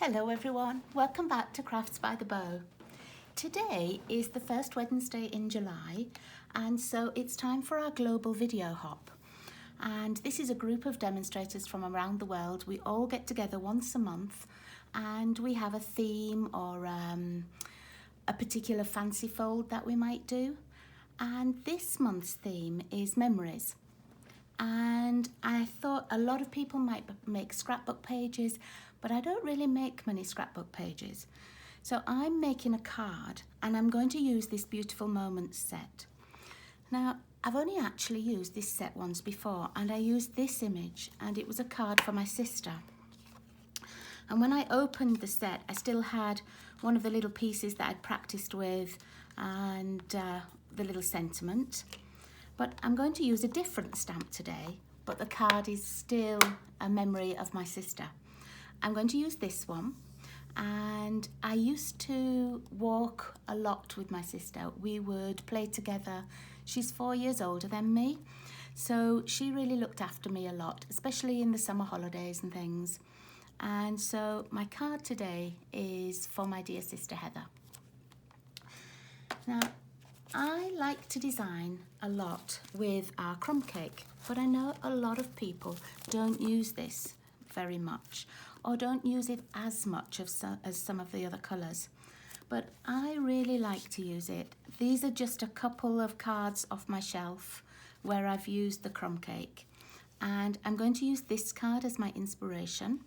Hello everyone, welcome back to Crafts by the Bow. Today is the first Wednesday in July, and so it's time for our global video hop. And this is a group of demonstrators from around the world. We all get together once a month and we have a theme or a particular fancy fold that we might do. And this month's theme is memories. And I thought a lot of people might make scrapbook pages, but I don't really make many scrapbook pages. So I'm making a card and I'm going to use this Beautiful Moments set. Now, I've only actually used this set once before, and I used this image and it was a card for my sister. And when I opened the set, I still had one of the little pieces that I'd practiced with and the little sentiment. But I'm going to use a different stamp today, but the card is still a memory of my sister. I'm going to use this one, and I used to walk a lot with my sister. We would play together. She's 4 years older than me, so she really looked after me a lot, especially in the summer holidays and things. And so my card today is for my dear sister Heather. Now, I like to design a lot with our crumb cake, but I know a lot of people don't use this very much or don't use it as much as some of the other colours. But I really like to use it. These are just a couple of cards off my shelf where I've used the crumb cake. And I'm going to use this card as my inspiration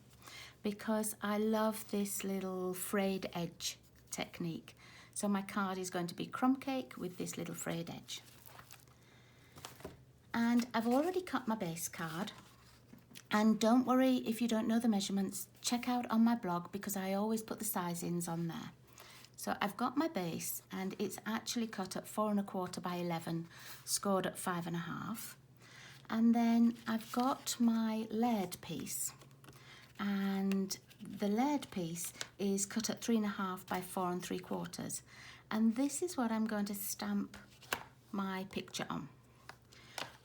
because I love this little frayed edge technique. So my card is going to be crumb cake with this little frayed edge. And I've already cut my base card. And don't worry if you don't know the measurements, check out on my blog because I always put the sizings on there. So I've got my base and it's actually cut at 4 1/4 by 11, scored at 5 1/2. And then I've got my layered piece, and the layered piece is cut at 3 1/2 by 4 3/4. And this is what I'm going to stamp my picture on.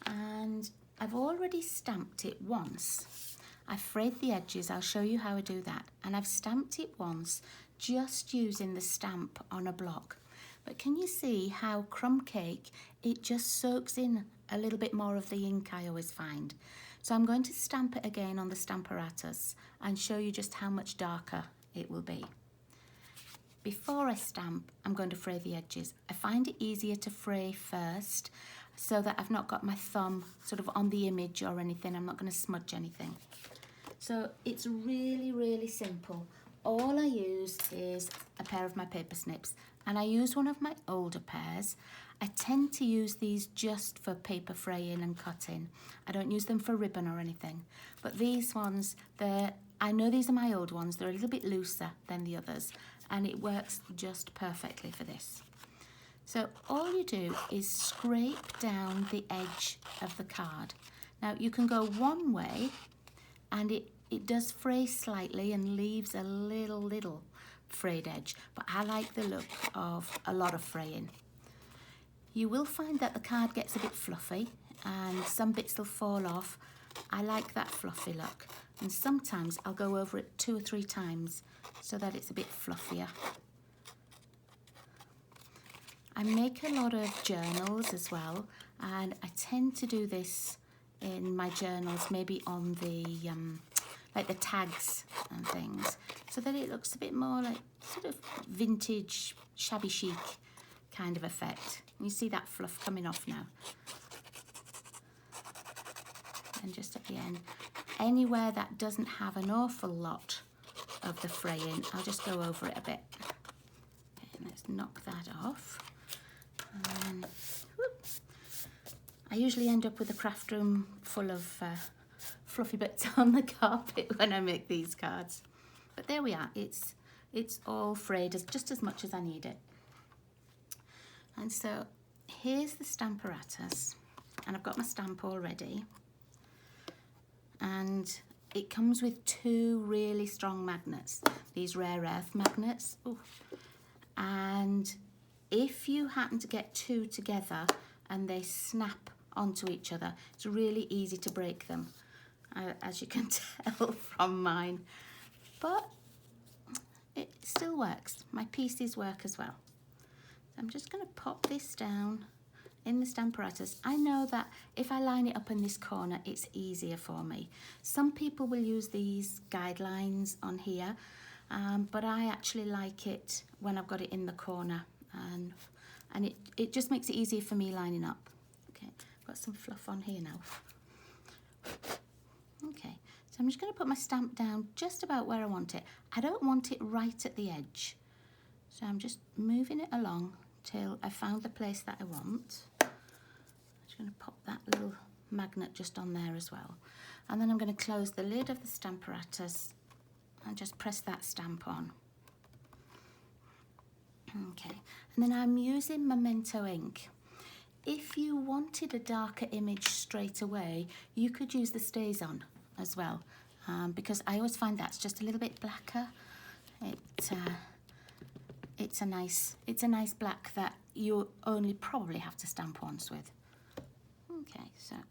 And I've already stamped it once. I've frayed the edges, I'll show you how I do that. And I've stamped it once just using the stamp on a block. But can you see how crumb cake, it just soaks in a little bit more of the ink I always find. So I'm going to stamp it again on the Stamparatus and show you just how much darker it will be. Before I stamp, I'm going to fray the edges. I find it easier to fray first so that I've not got my thumb sort of on the image or anything. I'm not going to smudge anything. So it's really, really simple. All I use is a pair of my paper snips, and I use one of my older pairs. I tend to use these just for paper fraying and cutting. I don't use them for ribbon or anything. But these ones, I know these are my old ones. They're a little bit looser than the others, and it works just perfectly for this. So all you do is scrape down the edge of the card. Now you can go one way and it does fray slightly and leaves a little frayed edge, but I like the look of a lot of fraying. You will find that the card gets a bit fluffy and some bits will fall off. I like that fluffy look, and sometimes I'll go over it 2 or 3 times so that it's a bit fluffier. I make a lot of journals as well, and I tend to do this in my journals, maybe on the like the tags and things, so that it looks a bit more like sort of vintage, shabby chic kind of effect. And you see that fluff coming off now. And just at the end, anywhere that doesn't have an awful lot of the fraying, I'll just go over it a bit. Okay, let's knock that off. And I usually end up with a craft room full of fluffy bits on the carpet when I make these cards. But there we are, it's all frayed just as much as I need it. And so here's the Stamparatus, and I've got my stamp already. And it comes with 2 really strong magnets, these rare earth magnets. Ooh. And if you happen to get 2 together and they snap onto each other, it's really easy to break them, as you can tell from mine. But it still works. My pieces work as well. So I'm just going to pop this down in the Stamparatus. I know that if I line it up in this corner, it's easier for me. Some people will use these guidelines on here, but I actually like it when I've got it in the corner, and it just makes it easier for me lining up. Okay, I've got some fluff on here now. Okay, so I'm just going to put my stamp down just about where I want it. I don't want it right at the edge, so I'm just moving it along till I found the place that I want. I'm just going to pop that little magnet just on there as well. And then I'm going to close the lid of the Stamparatus and just press that stamp on. Okay, and then I'm using Memento ink. If you wanted a darker image straight away, you could use the Stays On as well, because I always find that's just a little bit blacker. It's a nice black that you only probably have to stamp once with. Okay, so I'm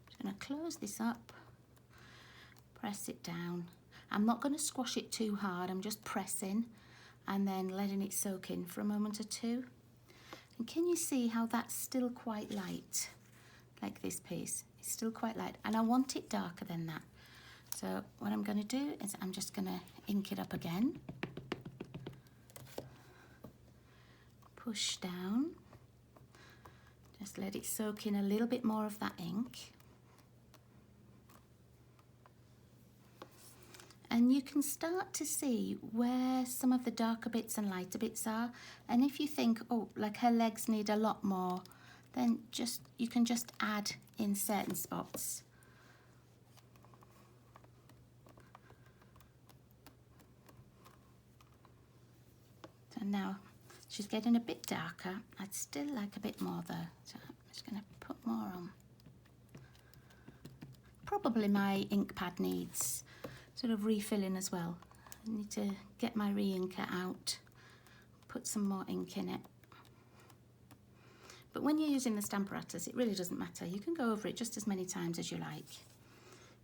just going to close this up, press it down. I'm not going to squash it too hard, I'm just pressing and then letting it soak in for a moment or two. And can you see how that's still quite light? Like this piece, it's still quite light, and I want it darker than that. So what I'm going to do is I'm just going to ink it up again. Push down, just let it soak in a little bit more of that ink. And you can start to see where some of the darker bits and lighter bits are. And if you think, oh, like her legs need a lot more, then you can just add in certain spots. So now she's getting a bit darker. I'd still like a bit more though, so I'm just going to put more on. Probably my ink pad needs sort of refilling as well. I need to get my re-inker out, put some more ink in it. But when you're using the Stamparatus, it really doesn't matter. You can go over it just as many times as you like.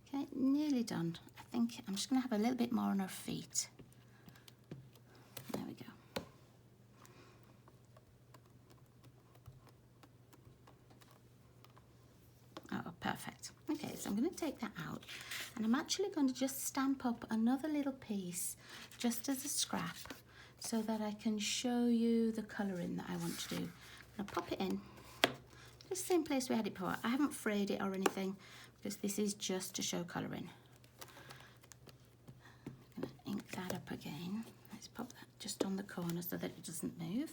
Okay, nearly done. I think I'm just going to have a little bit more on her feet. There we go. Oh, perfect. Okay, so I'm going to take that out, and I'm actually going to just stamp up another little piece just as a scrap so that I can show you the colouring that I want to do. I'm going to pop it in, just the same place we had it before. I haven't frayed it or anything because this is just to show colouring. I'm going to ink that up again. Let's pop that just on the corner so that it doesn't move.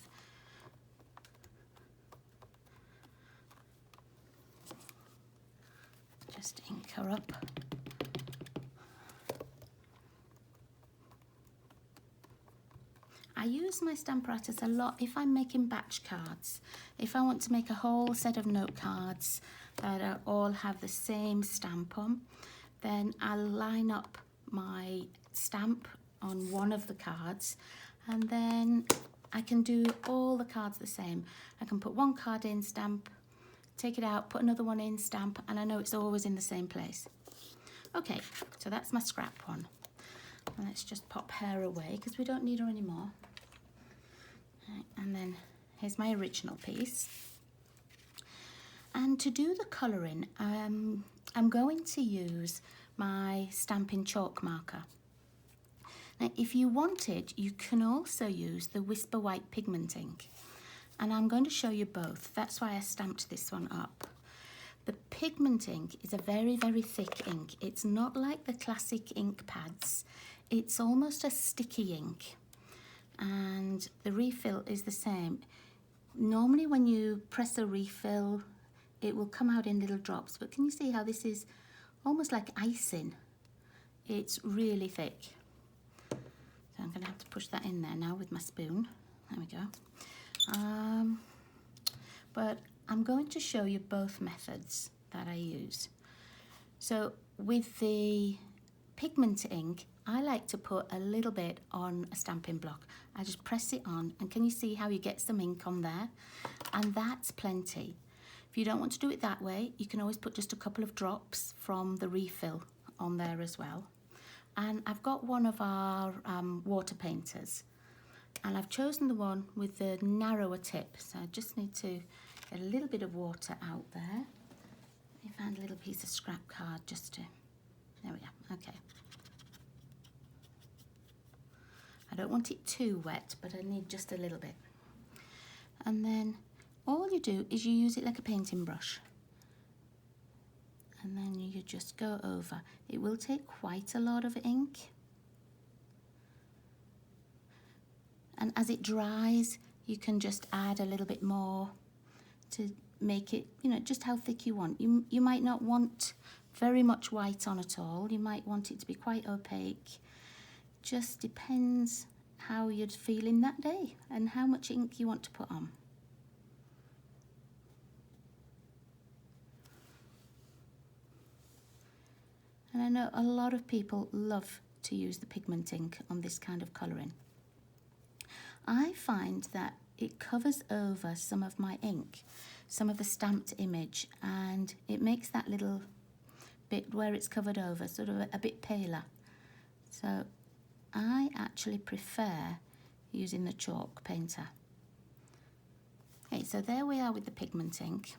Just ink her up. I use my Stamparatus a lot if I'm making batch cards. If I want to make a whole set of note cards that all have the same stamp on, then I'll line up my stamp on one of the cards, and then I can do all the cards the same. I can put one card in, stamp, take it out, put another one in, stamp, and I know it's always in the same place. Okay, so that's my scrap one. And let's just pop her away because we don't need her anymore. Right, and then here's my original piece. And to do the colouring, I'm going to use my Stampin' chalk marker. Now, if you wanted, you can also use the Whisper White pigment ink. And I'm going to show you both. That's why I stamped this one up. The pigment ink is a very, very thick ink. It's not like the classic ink pads. It's almost a sticky ink. And the refill is the same. Normally when you press a refill, it will come out in little drops. But can you see how this is almost like icing? It's really thick. So I'm going to have to push that in there now with my spoon. There we go. But I'm going to show you both methods that I use. So with the pigment ink, I like to put a little bit on a stamping block. I just press it on, and can you see how you get some ink on there? And that's plenty. If you don't want to do it that way, you can always put just a couple of drops from the refill on there as well. and I've got one of our water painters, and I've chosen the one with the narrower tip, so I just need to get a little bit of water out there. Let me find a little piece of scrap card just to, there we are, okay. I don't want it too wet, but I need just a little bit. And then all you do is you use it like a painting brush. And then you just go over. It will take quite a lot of ink. And as it dries, you can just add a little bit more to make it, you know, just how thick you want. You might not want very much white on at all. You might want it to be quite opaque. Just depends how you're feeling that day and how much ink you want to put on. And I know a lot of people love to use the pigment ink on this kind of colouring. I find that it covers over some of my ink, some of the stamped image, and it makes that little bit where it's covered over sort of a bit paler. So I actually prefer using the chalk painter. Okay, so there we are with the pigment ink.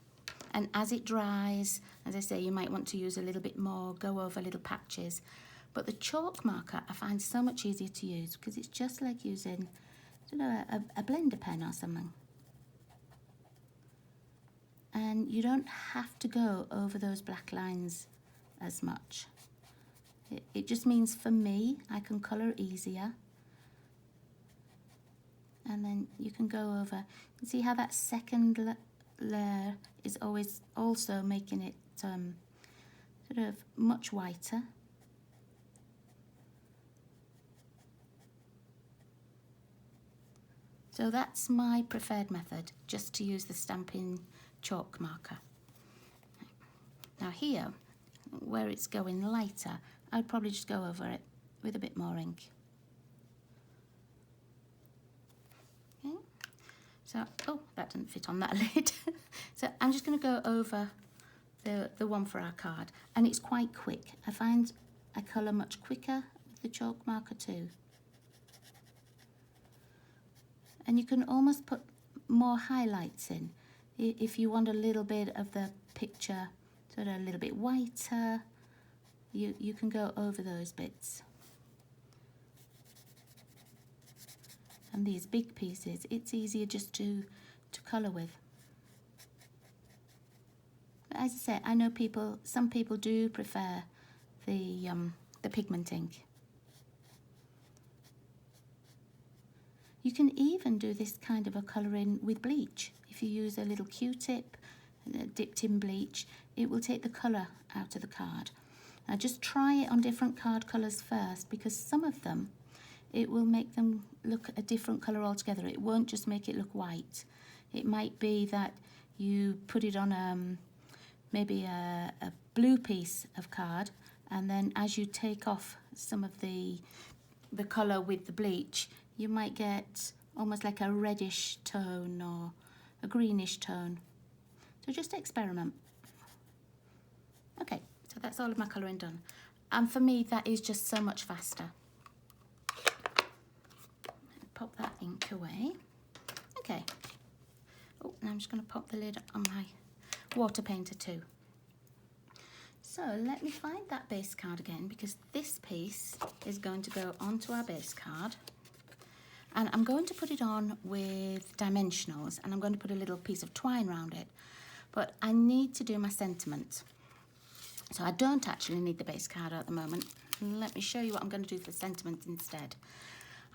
And as it dries, as I say, you might want to use a little bit more, go over little patches. But the chalk marker I find so much easier to use because it's just like using, you know, a blender pen or something. And you don't have to go over those black lines as much. It just means for me, I can colour easier. And then you can go over, you see how that second layer is always also making it sort of much whiter. So that's my preferred method, just to use the Stampin chalk marker. Now here, where it's going lighter, I'd probably just go over it with a bit more ink. Okay. So, oh, that didn't fit on that lid. So I'm just going to go over the one for our card, and it's quite quick. I find I colour much quicker with the chalk marker too. And you can almost put more highlights in. If you want a little bit of the picture sort of a little bit whiter, you can go over those bits. And these big pieces, it's easier just to colour with. But as I say, I know some people do prefer the pigment ink. You can even do this kind of a colouring with bleach. If you use a little Q-tip dipped in bleach, it will take the colour out of the card. Now just try it on different card colours first, because some of them, it will make them look a different colour altogether. It won't just make it look white. It might be that you put it on maybe a blue piece of card, and then as you take off some of the colour with the bleach, you might get almost like a reddish tone or a greenish tone. So just experiment. Okay, so that's all of my colouring done. And for me, that is just so much faster. Pop that ink away. Okay. Oh, and I'm just going to pop the lid on my water painter too. So let me find that base card again, because this piece is going to go onto our base card. And I'm going to put it on with dimensionals, and I'm going to put a little piece of twine around it. But I need to do my sentiment. So I don't actually need the base card at the moment. Let me show you what I'm going to do for the sentiment instead.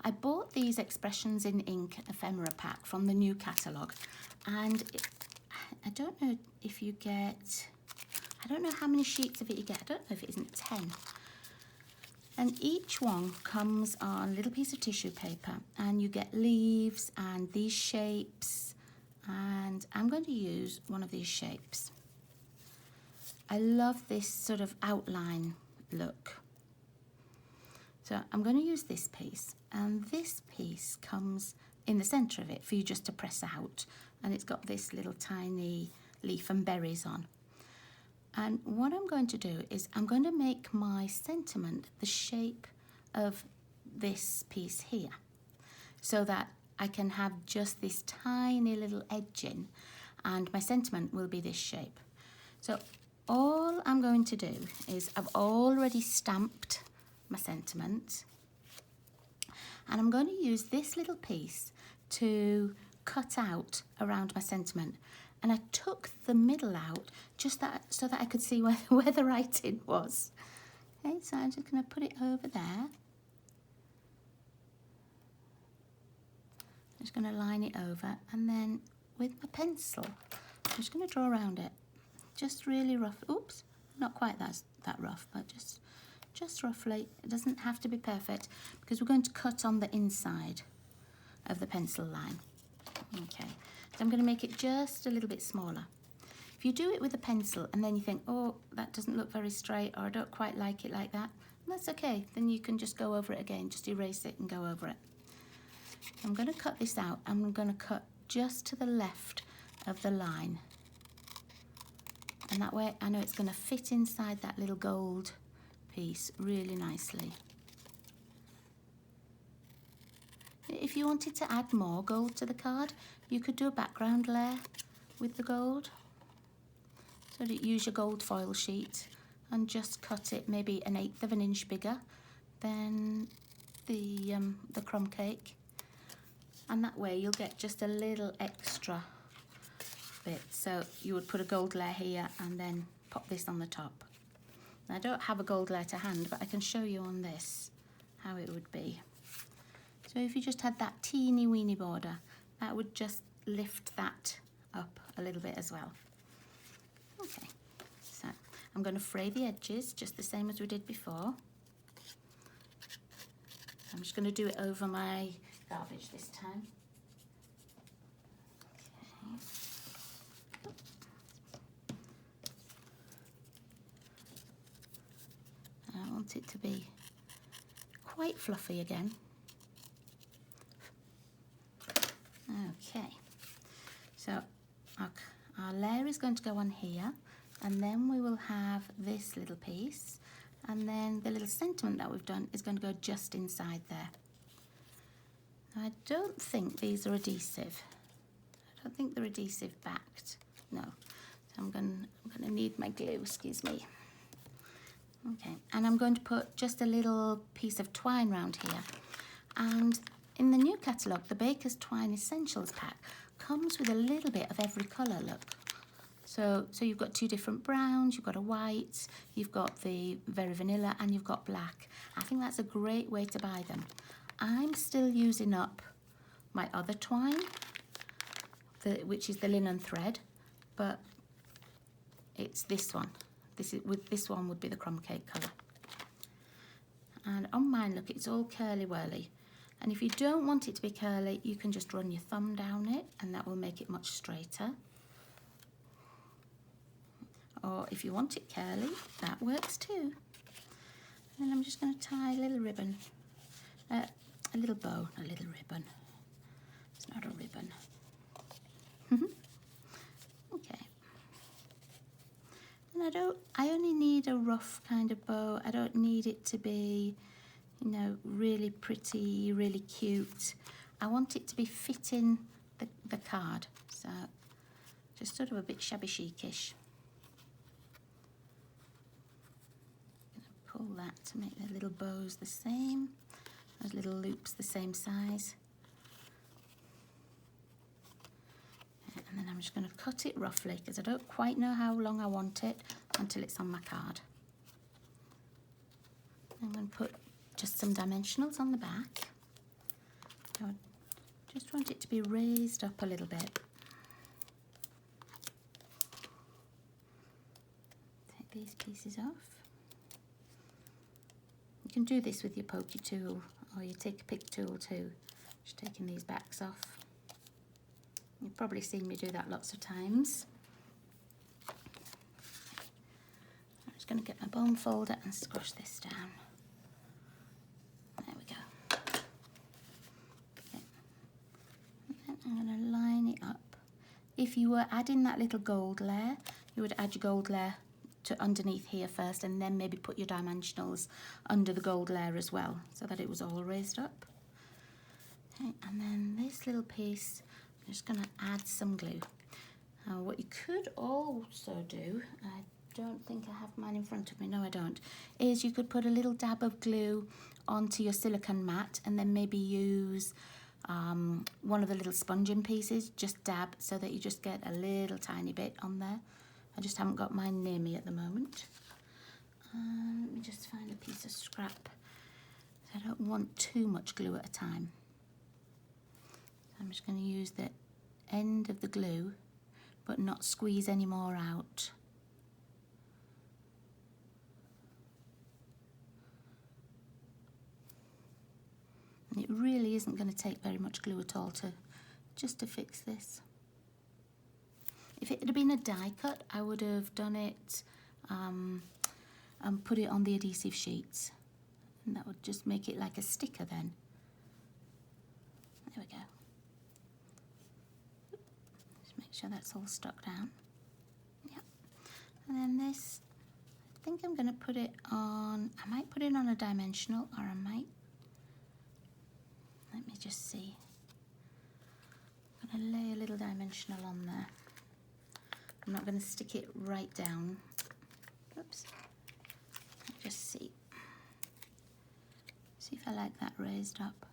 I bought these Expressions in Ink ephemera pack from the new catalogue, and I don't know if you get, I don't know how many sheets of it you get. I don't know if it isn't 10. And each one comes on a little piece of tissue paper, and you get leaves and these shapes, and I'm going to use one of these shapes. I love this sort of outline look. So I'm going to use this piece, and this piece comes in the centre of it for you just to press out, and it's got this little tiny leaf and berries on. And what I'm going to do is I'm going to make my sentiment the shape of this piece here, so that I can have just this tiny little edging and my sentiment will be this shape. So all I'm going to do is I've already stamped my sentiment, and I'm going to use this little piece to cut out around my sentiment. And I took the middle out just so that I could see where the writing was. Okay, so I'm just going to put it over there. I'm just going to line it over, and then with my pencil, I'm just going to draw around it. Just really rough. Oops, not quite that rough, but just roughly. It doesn't have to be perfect because we're going to cut on the inside of the pencil line. Okay, so I'm going to make it just a little bit smaller. If you do it with a pencil and then you think, oh, that doesn't look very straight, or I don't quite like it like that, that's okay. Then you can just go over it again, just erase it and go over it. I'm going to cut this out. I'm going to cut just to the left of the line. And that way I know it's going to fit inside that little gold piece really nicely. If you wanted to add more gold to the card, you could do a background layer with the gold. So that you use your gold foil sheet and just cut it maybe 1/8 of an inch bigger than the crumb cake. And that way you'll get just a little extra bit. So you would put a gold layer here and then pop this on the top. Now, I don't have a gold layer to hand, but I can show you on this how it would be. So if you just had that teeny weeny border, that would just lift that up a little bit as well. Okay, so I'm going to fray the edges just the same as we did before. I'm just going to do it over my garbage this time. Okay. I want it to be quite fluffy again. Okay, so our layer is going to go on here, and then we will have this little piece, and then the little sentiment that we've done is going to go just inside there. Now, I don't think these are adhesive. I don't think they're adhesive backed. No, so I'm going to need my glue, excuse me. Okay, and I'm going to put just a little piece of twine round here. And in the new catalogue, the Baker's Twine Essentials pack comes with a little bit of every colour, look. So you've got 2 different browns, you've got a white, you've got the very vanilla, and you've got black. I think that's a great way to buy them. I'm still using up my other twine, which is the linen thread, but it's this one. This one would be the crumb cake colour. And on mine, look, it's all curly whirly. And if you don't want it to be curly, you can just run your thumb down it, and that will make it much straighter. Or if you want it curly, that works too. And then I'm just going to tie a little ribbon, a little bow, a little ribbon. It's not a ribbon. Okay. And I only need a rough kind of bow. I don't need it to be, you know, really pretty, really cute. I want it to be fitting the card. So just sort of a bit shabby chic-ish. Pull that to make the little bows the same, those little loops the same size. And then I'm just going to cut it roughly because I don't quite know how long I want it until it's on my card. I'm going to put just some dimensionals on the back. I just want it to be raised up a little bit. Take these pieces off. You can do this with your pokey tool, or you take a pick tool too, just taking these backs off. You've probably seen me do that lots of times. I'm just going to get my bone folder and squash this down. There we go. Okay. And then I'm going to line it up. If you were adding that little gold layer, you would add your gold layer to underneath here first, and then maybe put your dimensionals under the gold layer as well, so that it was all raised up. Okay, and then this little piece, I'm just going to add some glue. What you could also do, I don't think I have mine in front of me, no I don't, is you could put a little dab of glue onto your silicone mat and then maybe use one of the little sponging pieces, just dab, so that you just get a little tiny bit on there. I just haven't got mine near me at the moment. Let me just find a piece of scrap. I don't want too much glue at a time. I'm just going to use the end of the glue but not squeeze any more out. And it really isn't going to take very much glue at all just to fix this. If it had been a die cut, I would have done it and put it on the adhesive sheets, and that would just make it like a sticker then. There we go. Just make sure that's all stuck down. Yep. And then this, I think I'm going to put it on, I might put it on a dimensional, or I might, let me just see. I'm going to lay a little dimensional on there. I'm not going to stick it right down. Oops. Just see. See if I like that raised up.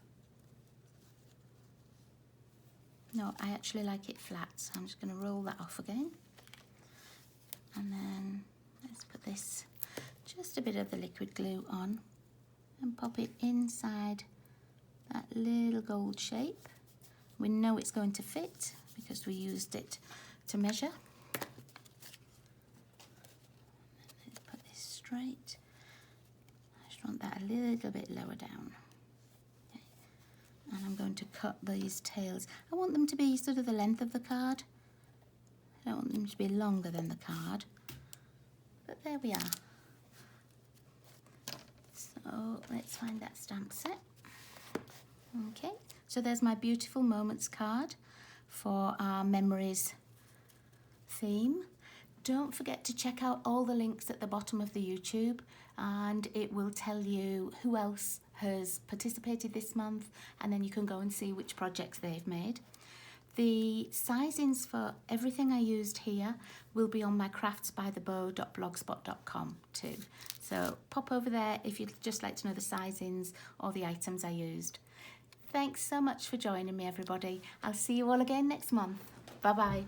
No, I actually like it flat, so I'm just going to roll that off again. And then let's put this, just a bit of the liquid glue on, and pop it inside that little gold shape. We know it's going to fit because we used it to measure. Let's put this straight. I just want that a little bit lower down. Okay. And I'm going to cut these tails. I want them to be sort of the length of the card. I don't want them to be longer than the card. But there we are. So let's find that stamp set. Okay, so there's my Beautiful Moments card for our Memories theme. Don't forget to check out all the links at the bottom of the YouTube, and it will tell you who else has participated this month, and then you can go and see which projects they've made. The sizings for everything I used here will be on my craftsbythebow.blogspot.com too. So pop over there if you'd just like to know the sizings or the items I used. Thanks so much for joining me, everybody. I'll see you all again next month. Bye-bye.